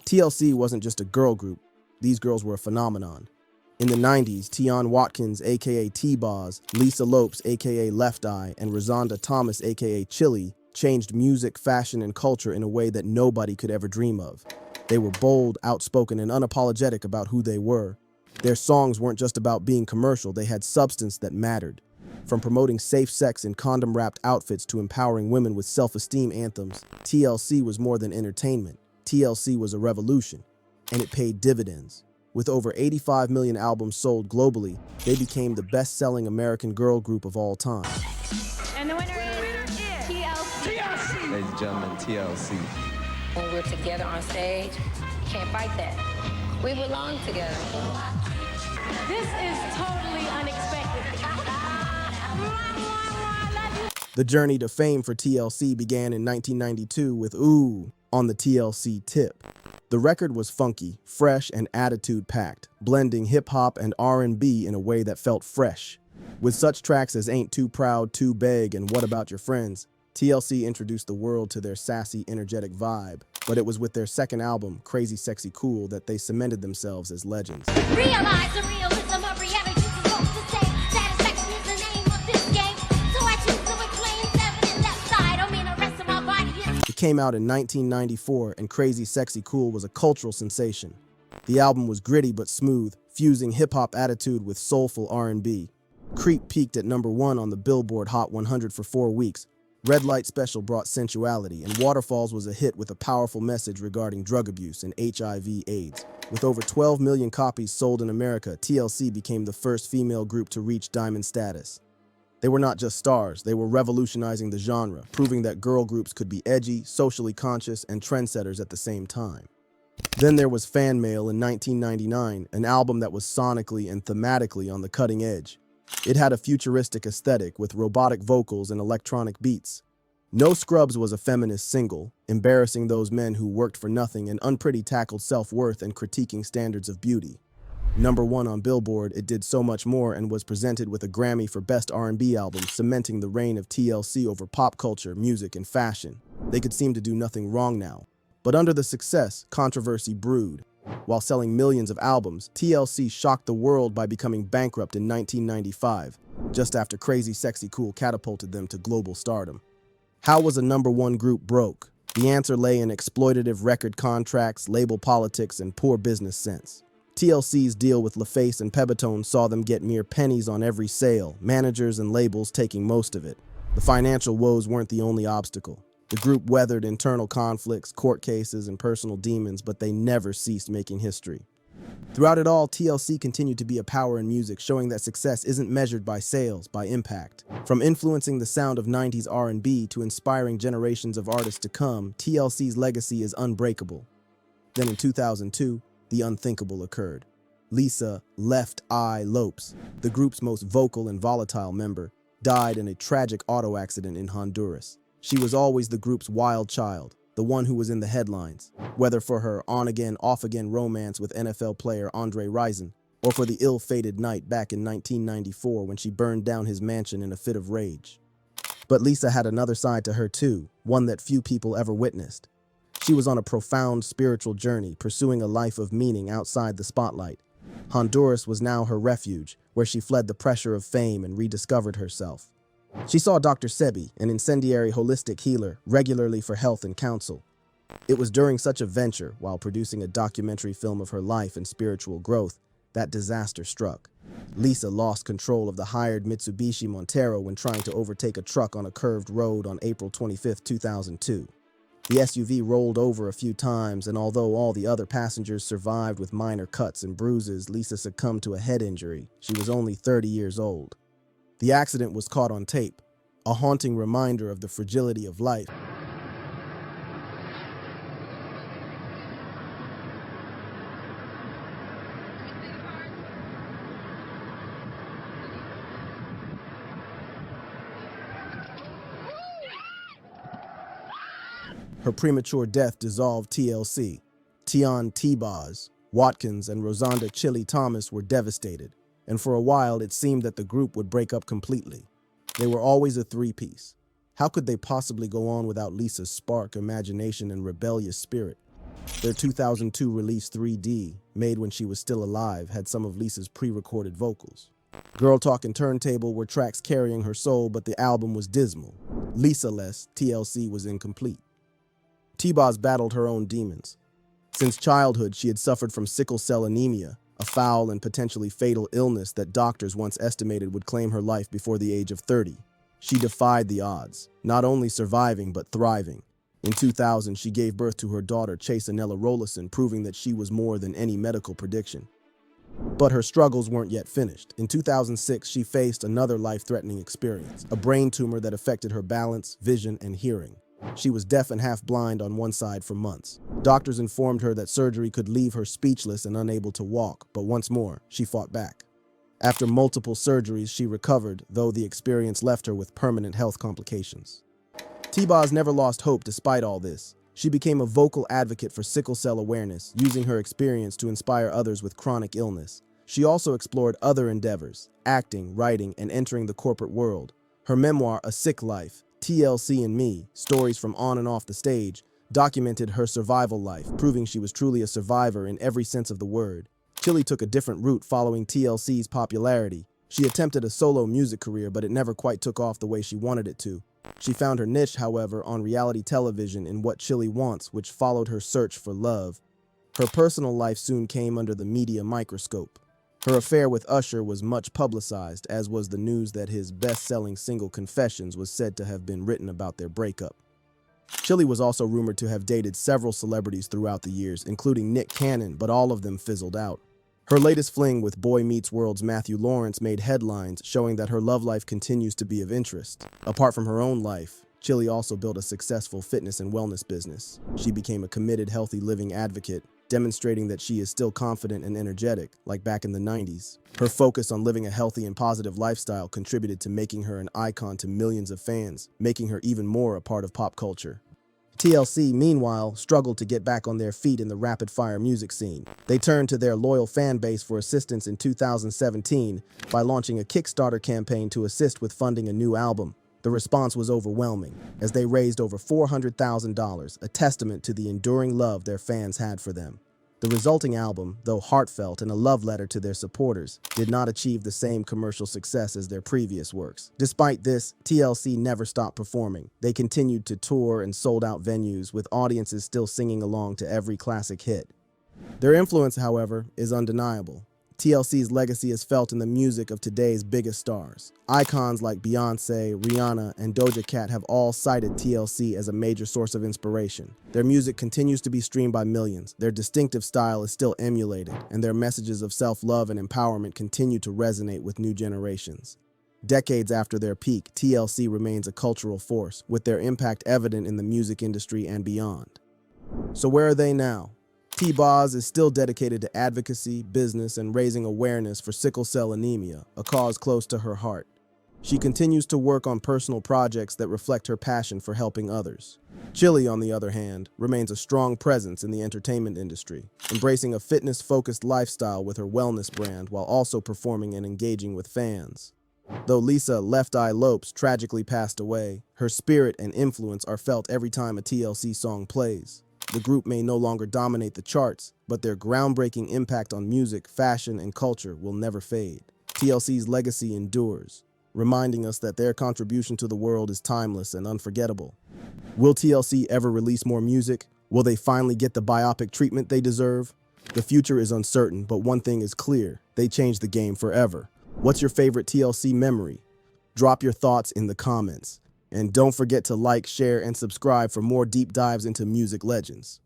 TLC wasn't just a girl group, these girls were a phenomenon. In the 90s, Tionne Watkins, aka T-Boz, Lisa Lopes, aka Left Eye, and Rozonda Thomas, aka Chilli, changed music, fashion, and culture in a way that nobody could ever dream of. They were bold, outspoken, and unapologetic about who they were. Their songs weren't just about being commercial, they had substance that mattered. From promoting safe sex in condom-wrapped outfits to empowering women with self-esteem anthems, TLC was more than entertainment. TLC was a revolution, and it paid dividends. With over 85 million albums sold globally, they became the best-selling American girl group of all time. And the winner is TLC. TLC. Ladies and gentlemen, TLC. When we're together on stage, can't fight that. We belong together. This is totally unexpected. The journey to fame for TLC began in 1992 with Ooh on the TLC tip. The record was funky, fresh, and attitude-packed, blending hip-hop and R&B in a way that felt fresh. With such tracks as Ain't Too Proud, Too Big, and What About Your Friends, TLC introduced the world to their sassy, energetic vibe. But it was with their second album, Crazy Sexy Cool, that they cemented themselves as legends. Realize the realism of reality is what to say. Satisfaction is the name of this game. So I choose to reclaim seven in that side. I mean the rest of my body is. It came out in 1994, and Crazy Sexy Cool was a cultural sensation. The album was gritty but smooth, fusing hip-hop attitude with soulful R&B. Creep peaked at #1 on the Billboard Hot 100 for 4 weeks. Red Light Special brought sensuality, and Waterfalls was a hit with a powerful message regarding drug abuse and HIV/AIDS. With over 12 million copies sold in America, TLC became the first female group to reach diamond status. They were not just stars, they were revolutionizing the genre, proving that girl groups could be edgy, socially conscious, and trendsetters at the same time. Then there was Fan Mail in 1999, an album that was sonically and thematically on the cutting edge. It had a futuristic aesthetic with robotic vocals and electronic beats. No Scrubs was a feminist single, embarrassing those men who worked for nothing, and Unpretty tackled self-worth and critiquing standards of beauty. #1 on Billboard, it did so much more and was presented with a Grammy for Best R&B Album, cementing the reign of TLC over pop culture, music, and fashion. They could seem to do nothing wrong now. But under the success, controversy brewed. While selling millions of albums, TLC shocked the world by becoming bankrupt in 1995, just after Crazy Sexy Cool catapulted them to global stardom. How was a #1 group broke? The answer lay in exploitative record contracts, label politics, and poor business sense. TLC's deal with LaFace and Pebetone saw them get mere pennies on every sale, managers and labels taking most of it. The financial woes weren't the only obstacle. The group weathered internal conflicts, court cases, and personal demons, but they never ceased making history. Throughout it all, TLC continued to be a power in music, showing that success isn't measured by sales, by impact. From influencing the sound of 90s R&B to inspiring generations of artists to come, TLC's legacy is unbreakable. Then in 2002, the unthinkable occurred. Lisa Left Eye Lopes, the group's most vocal and volatile member, died in a tragic auto accident in Honduras. She was always the group's wild child, the one who was in the headlines, whether for her on-again, off-again romance with NFL player Andre Rison, or for the ill-fated night back in 1994 when she burned down his mansion in a fit of rage. But Lisa had another side to her too, one that few people ever witnessed. She was on a profound spiritual journey, pursuing a life of meaning outside the spotlight. Honduras was now her refuge, where she fled the pressure of fame and rediscovered herself. She saw Dr. Sebi, an incendiary holistic healer, regularly for health and counsel. It was during such a venture, while producing a documentary film of her life and spiritual growth, that disaster struck. Lisa lost control of the hired Mitsubishi Montero when trying to overtake a truck on a curved road on April 25, 2002. The SUV rolled over a few times, and although all the other passengers survived with minor cuts and bruises, Lisa succumbed to a head injury. She was only 30 years old. The accident was caught on tape, a haunting reminder of the fragility of life. Her premature death dissolved TLC. Tionne T-Boz, Watkins, and Rozonda Chilli Thomas were devastated, and for a while it seemed that the group would break up completely. They were always a three-piece. How could they possibly go on without Lisa's spark, imagination, and rebellious spirit? Their 2002 release 3D, made when she was still alive, had some of Lisa's pre-recorded vocals. Girl Talk and Turntable were tracks carrying her soul, but the album was dismal. Lisa-less, TLC was incomplete. T-Boz battled her own demons. Since childhood, she had suffered from sickle cell anemia, a foul and potentially fatal illness that doctors once estimated would claim her life before the age of 30. She defied the odds, not only surviving but thriving. In 2000, she gave birth to her daughter, Chasanella Rollison, proving that she was more than any medical prediction. But her struggles weren't yet finished. In 2006, she faced another life-threatening experience, a brain tumor that affected her balance, vision, and hearing. She was deaf and half blind on one side for months. Doctors informed her that surgery could leave her speechless and unable to walk, but once more, she fought back. After multiple surgeries, she recovered, though the experience left her with permanent health complications. T-Boz never lost hope despite all this. She became a vocal advocate for sickle cell awareness, using her experience to inspire others with chronic illness. She also explored other endeavors, acting, writing, and entering the corporate world. Her memoir, A Sick Life, TLC and Me, Stories from On and Off the Stage, documented her survival life, proving she was truly a survivor in every sense of the word. Chilli took a different route following TLC's popularity. She attempted a solo music career, but it never quite took off the way she wanted it to. She found her niche, however, on reality television in What Chilli Wants, which followed her search for love. Her personal life soon came under the media microscope. Her affair with Usher was much publicized, as was the news that his best-selling single Confessions was said to have been written about their breakup. Chilli was also rumored to have dated several celebrities throughout the years, including Nick Cannon, but all of them fizzled out. Her latest fling with Boy Meets World's Matthew Lawrence made headlines, showing that her love life continues to be of interest. Apart from her own life, Chilli also built a successful fitness and wellness business. She became a committed, healthy living advocate, demonstrating that she is still confident and energetic, like back in the 90s. Her focus on living a healthy and positive lifestyle contributed to making her an icon to millions of fans, making her even more a part of pop culture. TLC, meanwhile, struggled to get back on their feet in the rapid-fire music scene. They turned to their loyal fan base for assistance in 2017 by launching a Kickstarter campaign to assist with funding a new album. The response was overwhelming, as they raised over $400,000, a testament to the enduring love their fans had for them. The resulting album, though heartfelt and a love letter to their supporters, did not achieve the same commercial success as their previous works. Despite this, TLC never stopped performing. They continued to tour and sold out venues, with audiences still singing along to every classic hit. Their influence, however, is undeniable. TLC's legacy is felt in the music of today's biggest stars. Icons like Beyoncé, Rihanna, and Doja Cat have all cited TLC as a major source of inspiration. Their music continues to be streamed by millions, their distinctive style is still emulated, and their messages of self-love and empowerment continue to resonate with new generations. Decades after their peak, TLC remains a cultural force, with their impact evident in the music industry and beyond. So where are they now? T-Boz is still dedicated to advocacy, business, and raising awareness for sickle cell anemia, a cause close to her heart. She continues to work on personal projects that reflect her passion for helping others. Chilli, on the other hand, remains a strong presence in the entertainment industry, embracing a fitness-focused lifestyle with her wellness brand while also performing and engaging with fans. Though Lisa Left Eye Lopes tragically passed away, her spirit and influence are felt every time a TLC song plays. The group may no longer dominate the charts, but their groundbreaking impact on music, fashion, and culture will never fade. TLC's legacy endures, reminding us that their contribution to the world is timeless and unforgettable. Will TLC ever release more music? Will they finally get the biopic treatment they deserve? The future is uncertain, but one thing is clear: they changed the game forever. What's your favorite TLC memory? Drop your thoughts in the comments. And don't forget to like, share, and subscribe for more deep dives into music legends.